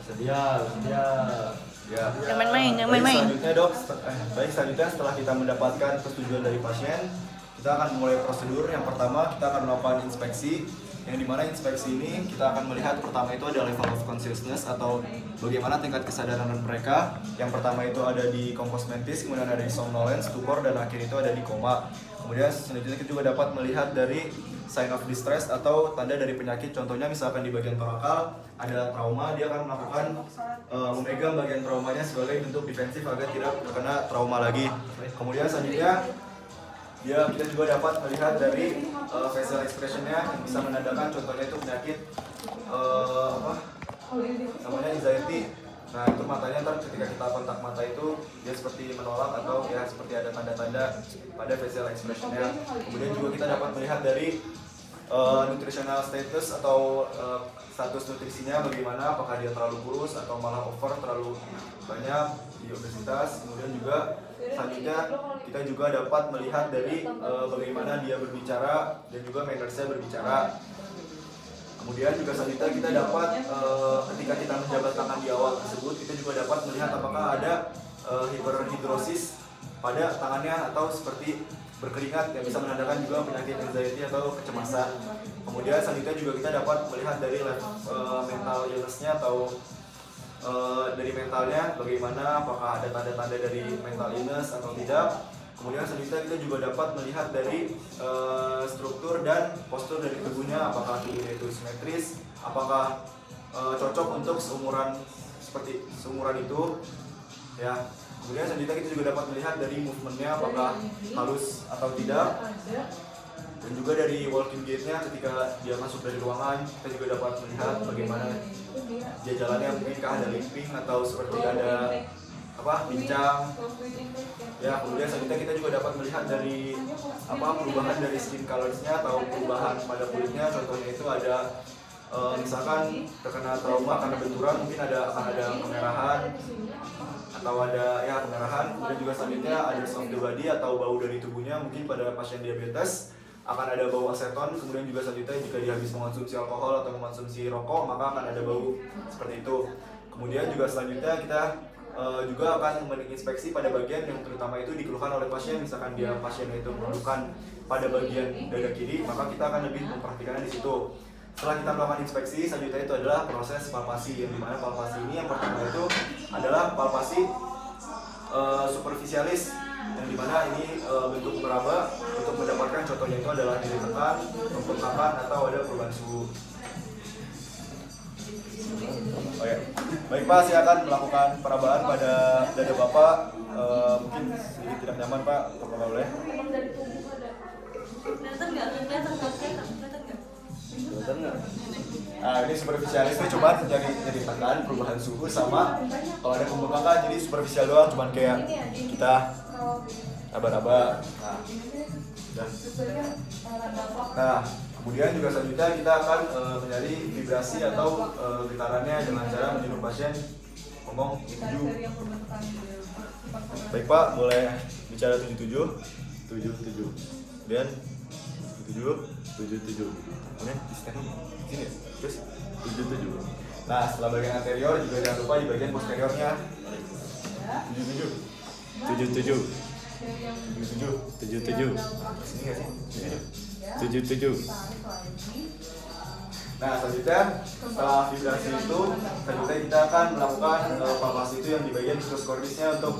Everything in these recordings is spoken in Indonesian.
Bersedia. Ya. Yang main-main. Selanjutnya dok, selanjutnya setelah kita mendapatkan persetujuan dari pasien, kita akan memulai prosedur. Yang pertama kita akan melakukan inspeksi, yang dimana inspeksi ini kita akan melihat pertama itu ada level of consciousness atau bagaimana tingkat kesadaran mereka. Yang pertama itu ada di compos mentis, kemudian ada di somnolence, stupor, dan akhir itu ada di koma. Kemudian selanjutnya kita juga dapat melihat dari sign of distress atau tanda dari penyakit. Contohnya misalkan di bagian torakal ada trauma, dia akan melakukan memegang bagian traumanya sebagai bentuk defensif agar tidak terkena trauma lagi. Kemudian selanjutnya kita juga dapat melihat dari facial expression-nya yang bisa menandakan contohnya itu penyakit namanya anxiety. Nah itu matanya ntar ketika kita kontak mata itu dia seperti menolak atau ya seperti ada tanda-tanda pada facial expression-nya. Kemudian juga kita dapat melihat dari nutritional status atau status nutrisinya bagaimana, apakah dia terlalu kurus atau malah over, terlalu banyak di obesitas. Kemudian juga selanjutnya kita juga dapat melihat dari bagaimana dia berbicara dan juga mannersnya berbicara. Kemudian juga selanjutnya kita dapat ketika kita menjabat tangan di awal tersebut, kita juga dapat melihat apakah ada hiperhidrosis pada tangannya atau seperti berkeringat yang bisa menandakan juga penyakit anxiety atau kecemasan. Kemudian selanjutnya juga kita dapat melihat dari mental illness-nya atau dari mentalnya bagaimana, apakah ada tanda-tanda dari mental illness atau tidak. Kemudian selanjutnya kita juga dapat melihat dari struktur dan postur dari tubuhnya, apakah tubuhnya itu simetris, apakah cocok untuk seumuran itu ya. Kemudian selanjutnya kita juga dapat melihat dari movementnya, apakah halus atau tidak, dan juga dari walking gait-nya ketika dia masuk dari ruangan. Kita juga dapat melihat bagaimana dia jalannya, mungkinkah ada limping atau seperti ada bincang ya. Kemudian selanjutnya kita juga dapat melihat dari perubahan dari skin colors-nya atau perubahan pada kulitnya. Contohnya itu ada misalkan terkena trauma karena benturan, mungkin akan ada kemerahan atau ada kemerahan. Kemudian juga selanjutnya others of the body atau bau dari tubuhnya, mungkin pada pasien diabetes akan ada bau aseton. Kemudian juga selanjutnya jika dia habis mengonsumsi alkohol atau mengonsumsi rokok, maka akan ada bau seperti itu. Kemudian juga selanjutnya kita juga akan menginspeksi pada bagian yang terutama itu dikeluhkan oleh pasien. Misalkan pasien itu mengeluhkan pada bagian dada kiri, maka kita akan lebih memperhatikannya di situ. Setelah kita melakukan inspeksi, selanjutnya itu adalah proses palpasi, yang dimana palpasi ini yang pertama itu adalah palpasi superficialis, yang dimana ini bentuk meraba untuk mendapatkan contohnya itu adalah nyeri tekan, pembengkakan, atau ada perubahan suhu. Oke. Baik Pak, saya akan melakukan perabaan pada dada Bapak. Mungkin sedikit tidak nyaman Pak, Bapak boleh? Kelihatan nggak? Nah, ini superficialis itu cuma jadi tekan, perubahan suhu, sama kalau ada pembengkakan jadi superficial doang, cuma kayak kita aba-aba. Nah, kemudian juga selanjutnya kita akan mencari vibrasi atau getarannya dengan cara menyuruh pasien ngomong 77. Baik Pak, boleh bicara 77. Kemudian 77. Kemudian di stand sini, terus 77. Nah, setelah bagian anterior juga jangan lupa di bagian posteriornya 77. Sini nggak sih? 77. Nah, selanjutnya setelah vibrasi itu, selanjutnya kita akan melakukan palpasi itu yang di bagian diskus cordisnya untuk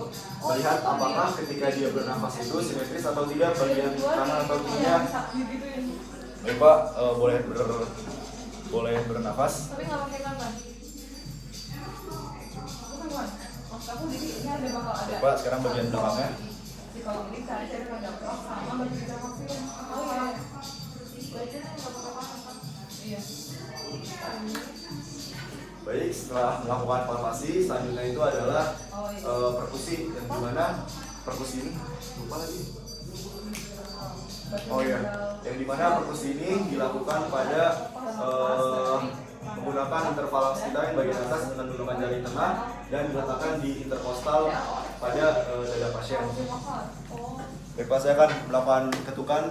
melihat apakah ketika dia bernafas itu simetris atau tidak bagian kanan atau kirinya. Baik Pak, boleh bernafas. Tapi nggak pakai kanban. Pak, sekarang bagian belakangnya. Kalau ini saya pada sama bagi kita vaksin. Oh iya. Iya. Baik, setelah melakukan palpasi, selanjutnya itu adalah perkusi, yang dimana perkusi ini lupa lagi. Oh iya, yang dimana perkusi ini dilakukan pada menggunakan interval kita yang bagian atas dengan menggunakan jari tengah dan diletakkan di interkostal pada dada pasien. Baik Pak, saya akan melakukan ketukan.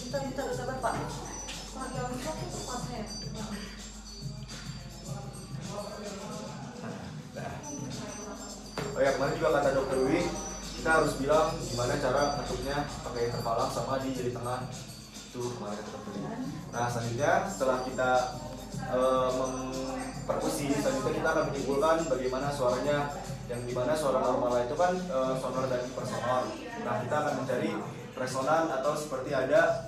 Bentar, sabar Pak. kemarin juga kata dokter Wi, kita harus bilang gimana cara bentuknya pakai intervalam sama di jari tengah itu kemarin kata dokter Wi. Nah selanjutnya setelah kita memperkusi, selanjutnya kita akan menyimpulkan bagaimana suaranya, yang dimana suara normal itu kan sonor dan hipersonor. Nah kita akan mencari resonan atau seperti ada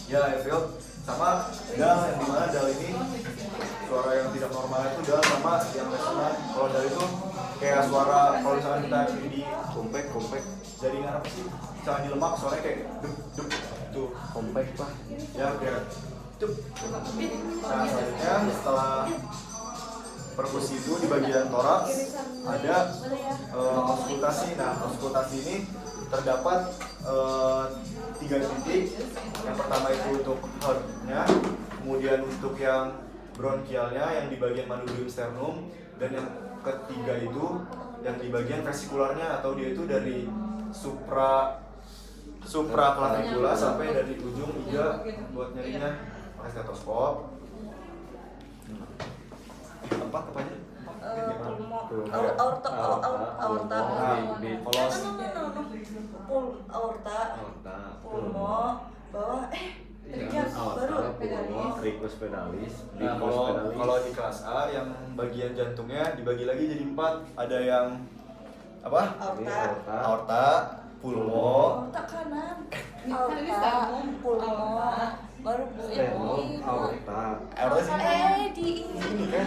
ya airfield sama dal, yang dimana dal ini suara yang tidak normal itu dal sama yang resonan. Kalau dal itu kayak suara kalau misalkan kita di kompak jaringan apa sih, misalkan di lemak suaranya kayak dup tuh kompak lah ya kayak dup. Nah selanjutnya setelah perkusi itu di bagian toraks ada auskultasi. Nah auskultasi ini terdapat 3 titik. Yang pertama itu untuk heart-nya, kemudian untuk yang bronkialnya yang di bagian manubrium sternum, dan yang ketiga itu yang di bagian vesikularnya atau dia itu dari supraklavikula sampai dari ujung iga buat nyarinya pakai stetoskop. Empat apa aja? Aorta, pulmo, bawah, baru Tricus pedalis. Nah, kalau di kelas A yang bagian jantungnya dibagi lagi jadi 4. Ada yang apa? Aorta, pulmo, aorta kanan, aorta, pulmo, baru ini. aorta sini. Di ini. Ini kan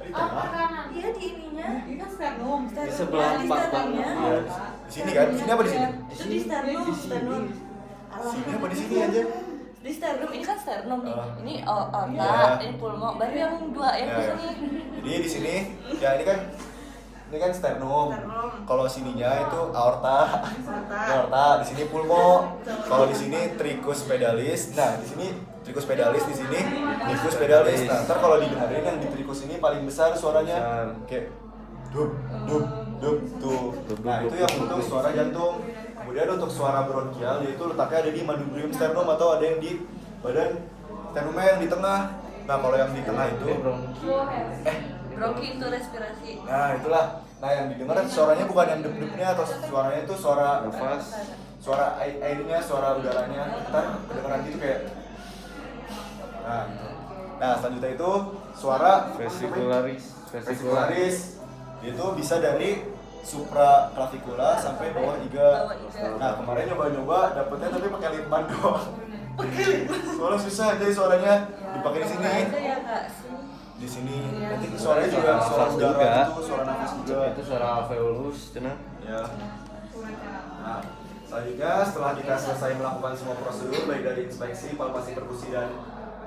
di tengah. Iya di ininya. Ini kan sternum. Di sebelah Di empat sternumnya. Iya, di sini kan? Di sini apa di sini? Itu di sternum. Sini apa di sini aja? Di sternum, ini kan sternum nih. Oh. Ini aorta, Iya. ini pulmo, baru yang dua yang di Ya, sini. jadi di sini ya ini kan sternum. Sternum. Kalau sininya itu aorta. Di sini pulmo. Kalau di sini tricus pedalis. Nah, di sini tricus pedalis, di sini tricus pedalis. Nah, ntar kalau didengarin yang di tricus ini paling besar suaranya kayak dup tuh. Nah, itu yang untuk suara jantung. Kemudian untuk suara bronkial yaitu letaknya ada di manubrium sternum atau ada yang di badan sternumnya yang di tengah. Nah, kalau yang di tengah itu Bronki itu respirasi. nah itulah. Nah yang didengar suaranya bukan yang dep-depnya atau suaranya itu suara Nafas. suara airnya, suara udaranya. Ntar kedengeran gitu kayak nah selanjutnya itu suara vesikularis. Itu bisa dari supraklavikula sampai bawah iga. Nah kemarin nyoba-nyoba dapetnya tapi pakai litban doang. Soalnya susah, jadi suaranya dipakai di sini. Ada ya kak? Di sini nanti suaranya juga suara udara itu, suara nafas juga. Itu suara alveolus, cenah. Ya. Nah, selanjutnya setelah kita selesai melakukan semua prosedur baik dari inspeksi, palpasi perkusi dan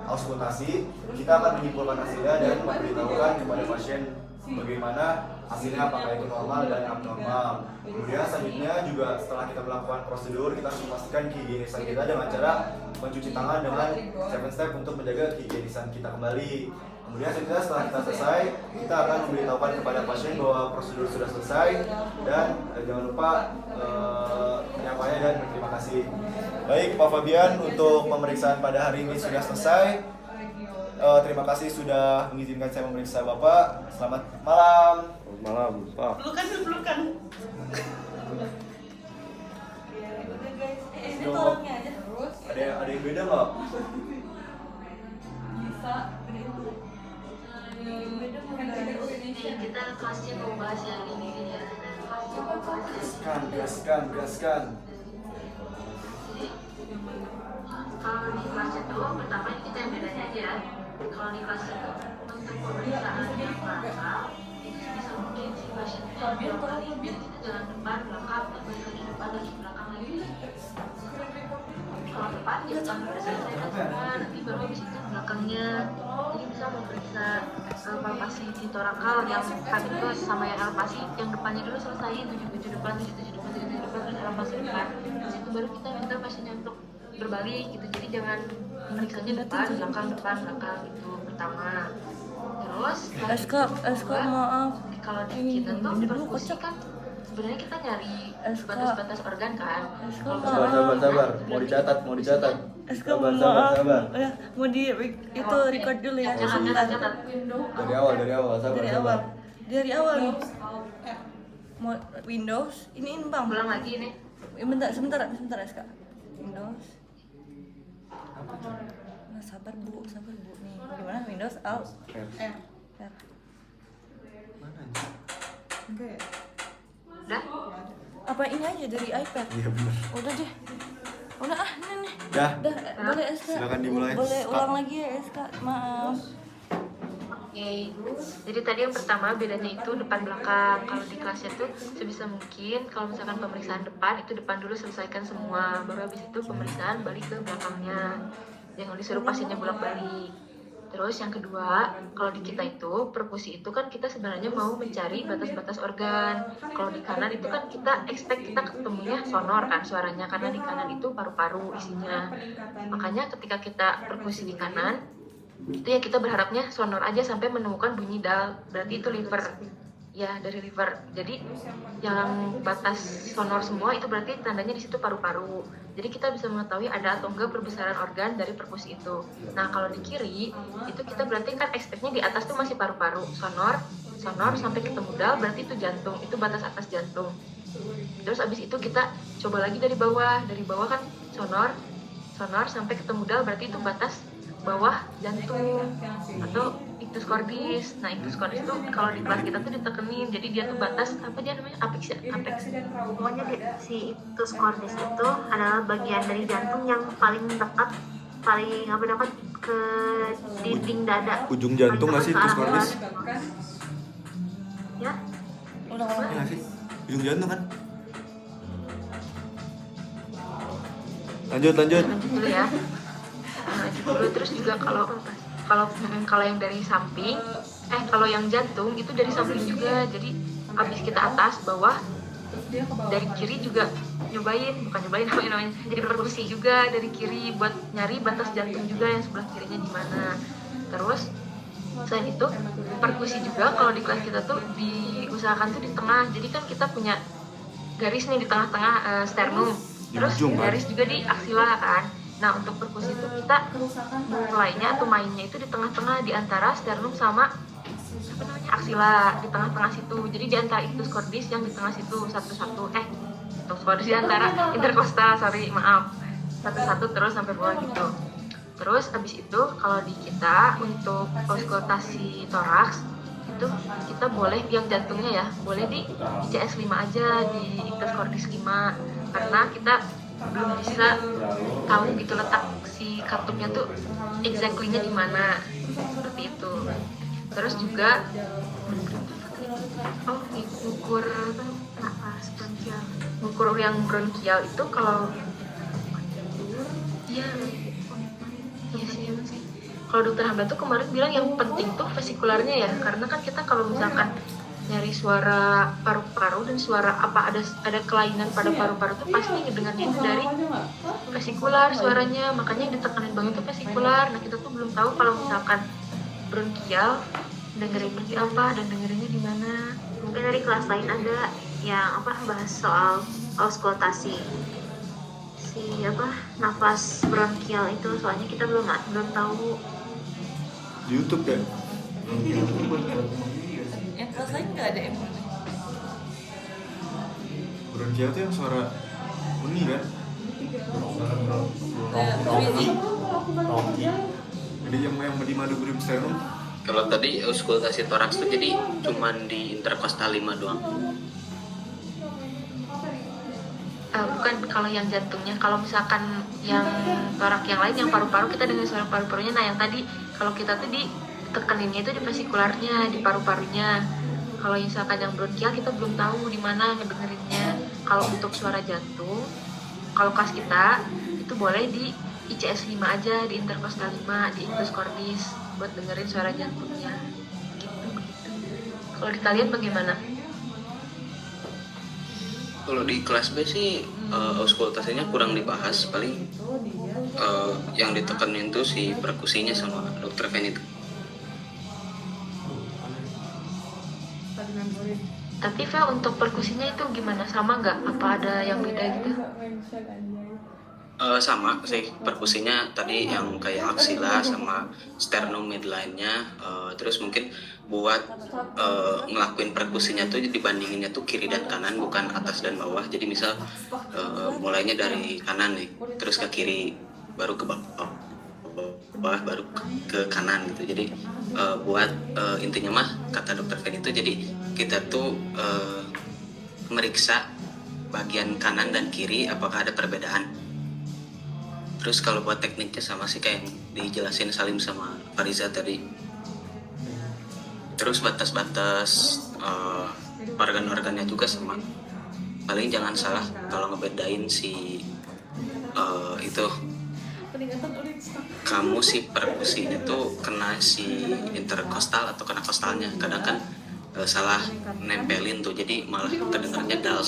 auskultasi, kita akan menyimpulkan hasilnya dan memberitahukan kepada pasien bagaimana hasilnya, apakah itu normal dan abnormal. Kemudian selanjutnya juga setelah kita melakukan prosedur, kita harus memastikan kehigienisan kita dengan cara mencuci tangan dengan 7 step untuk menjaga kehigienisan kita kembali. Kemudian setelah kita selesai, kita akan memberitahukan kepada pasien bahwa prosedur sudah selesai dan jangan lupa menyapanya dan berterima kasih. Baik Pak Fabian, untuk pemeriksaan pada hari ini sudah selesai. Terima kasih sudah mengizinkan saya memeriksa Bapak. Selamat malam. Malam, Pak. Pelukan. Ini tolongnya aja. Terus Ada yang beda nggak? bisa Kita kasih membahas yang ini ya. Gaskan. Kalau di kelas itu pertama kita yang bedanya aja ya. Kalau di kelas itu untuk pemeriksaan yang belakang itu bisa mungkin si pasien itu dua kali, jadi kita jalan depan belakang dan balik lagi depan lagi belakang lagi. Kalau depan kita pada saat saya depan, nanti baru habis itu belakangnya. Jadi bisa memeriksa palpasi di torakal yang kabitus sama yang elpasi yang depannya dulu selesai 7 depan, 7 depan, terus elpasi depan. Terus itu baru kita minta pasiennya untuk berbalik gitu, jadi jangan memeriksanya depan belakang gitu pertama. Terus Esko maaf. kalau di kita tuh perkusi kan sebenarnya kita nyari batas-batas organ kan. Esko Sabar. Mau mau dicatat. Eska Sabar, mohon sabar, maaf. sabar. Ya, mau itu record dulu ya. Jangan Sebentar. catat. Dari awal, sabar, Dari sabar. awal. Dari awal nih. Mau Windows, ini Bang. Ulang lagi nih. Sebentar Eska. Windows. Nah, sabar Bu nih. Gimana Windows Alt? R. R. Mana aja? Enggak ya? Udah? Apa ini aja dari iPad? Iya benar. Udah deh. Udah nih. Dah. Boleh Eska. Silakan dimulai. Boleh Start. ulang lagi ya Eska. Maaf. Oke, jadi tadi yang pertama bedanya itu depan belakang. Kalau di kelasnya tuh sebisa mungkin kalau misalkan pemeriksaan depan itu depan dulu selesaikan semua, baru habis itu pemeriksaan balik ke belakangnya. Jangan disuruh pasiennya bolak-balik. Terus yang kedua, kalau di kita itu perkusi itu kan kita sebenarnya mau mencari batas-batas organ. Kalau di kanan itu kan kita expect kita ketemunya sonor kan suaranya, karena di kanan itu paru-paru isinya. Makanya ketika kita perkusi di kanan itu ya kita berharapnya sonor aja sampai menemukan bunyi dal, berarti itu liver ya, dari liver. Jadi yang batas sonor semua itu berarti tandanya di situ paru-paru. Jadi kita bisa mengetahui ada atau enggak perbesaran organ dari perkusi itu. Nah kalau di kiri itu kita berarti kan expectnya di atas tuh masih paru-paru, sonor sampai ketemu dal, berarti itu jantung, itu batas atas jantung. Terus abis itu kita coba lagi dari bawah kan sonor sampai ketemu dal, berarti itu batas bawah jantung atau ictus cordis. Nah ictus cordis itu kalau di kelas kita tuh ditekenin, jadi dia tuh batas apa dia namanya apex. Pokoknya si ictus cordis itu adalah bagian dari jantung yang paling dekat ke dinding dada. Ujung jantung nggak sih ictus cordis? Ya. Ulang. Iya nggak sih? Ujung jantung kan? Lanjut. Lanjut dulu ya. Lanjut dulu. Terus juga kalau yang dari samping, kalau yang jantung itu dari samping juga. Jadi habis kita atas bawah, dari kiri juga bukan nyobain namanya. Jadi perkusi juga dari kiri buat nyari batas jantung juga yang sebelah kirinya di mana. Terus selain itu perkusi juga kalau di kelas kita tuh diusahakan tuh di tengah. Jadi kan kita punya garis nih di tengah-tengah sternum. Terus garis juga di aksila kan. Nah untuk perkusi itu kita mulainya atau mainnya itu di tengah-tengah di antara sternum sama aksila, di tengah-tengah situ. Jadi di antara ictus cordis yang di tengah situ ictus cordis di antara interkostal, satu-satu terus sampai bawah gitu. Terus abis itu kalau di kita untuk auskultasi toraks itu kita boleh yang jantungnya ya boleh di ICS 5 aja, di ictus cordis 5, karena kita belum bisa tahu gitu letak si katupnya tuh exactly-nya di mana, seperti itu. Terus juga ngukur yang bronkial itu kalau kalau dokter Hamdan tuh kemarin bilang yang penting tuh vesikularnya ya, karena kan kita kalau misalkan nyari suara paru-paru dan suara apa ada kelainan pada paru-paru tuh pasti ngedengarnya itu dari vesikular suaranya, makanya ditekanin banget tuh vesikular. Nah kita tuh belum tahu kalau misalkan bronkial dengerinnya di apa dan dengerinnya di mana. Mungkin dari kelas lain ada yang bahas soal auskultasi nafas bronkial itu, soalnya kita belum tahu Di YouTube kan? Yang kelas lain nggak ada emang. Bronkial tuh yang suara bunyi kan? Jadi yang di madu sternum. Kalau tadi auskultasi toraks itu jadi cuman di interkostal 5 doang. Bukan kalau yang jantungnya. Kalau misalkan yang torak yang lain, yang paru-paru kita dengar suara paru-parunya. Nah yang tadi kalau kita tuh ditekeninnya itu di vesikularnya, di paru-parunya. Kalau misalkan yang bronkial kita belum tahu di mana ngedengerinnya. Kalau untuk suara jantung, kalau kelas kita itu boleh di ICS 5 aja, di interkostal 5, di ictus cordis buat dengerin suara jantungnya. Gitu. Kalau di kalian bagaimana? Kalau di kelas B sih auskultasinya kurang dibahas, paling yang ditekenin tuh si perkusinya sama dokter Fen itu. Tapi Vel, untuk perkusinya itu gimana? Sama nggak? Apa ada yang beda gitu? Sama sih perkusinya tadi yang kayak axilla sama sternum midline-nya, terus mungkin buat ngelakuin perkusinya tuh dibandinginnya tuh kiri dan kanan bukan atas dan bawah. Jadi misal mulainya dari kanan nih terus ke kiri baru ke bawah baru ke kanan gitu. Jadi buat intinya mah kata dokter Fen itu jadi kita tuh meriksa bagian kanan dan kiri apakah ada perbedaan. Terus kalau buat tekniknya sama sih kayak yang dijelasin Salim sama Fariza tadi. Terus batas-batas organ-organnya juga sama. Paling jangan salah kalau ngebedain si itu kamu si perkusinya tuh kena si interkostal atau kena kostalnya. Kadang kan salah nempelin tuh jadi malah kedengarannya dal.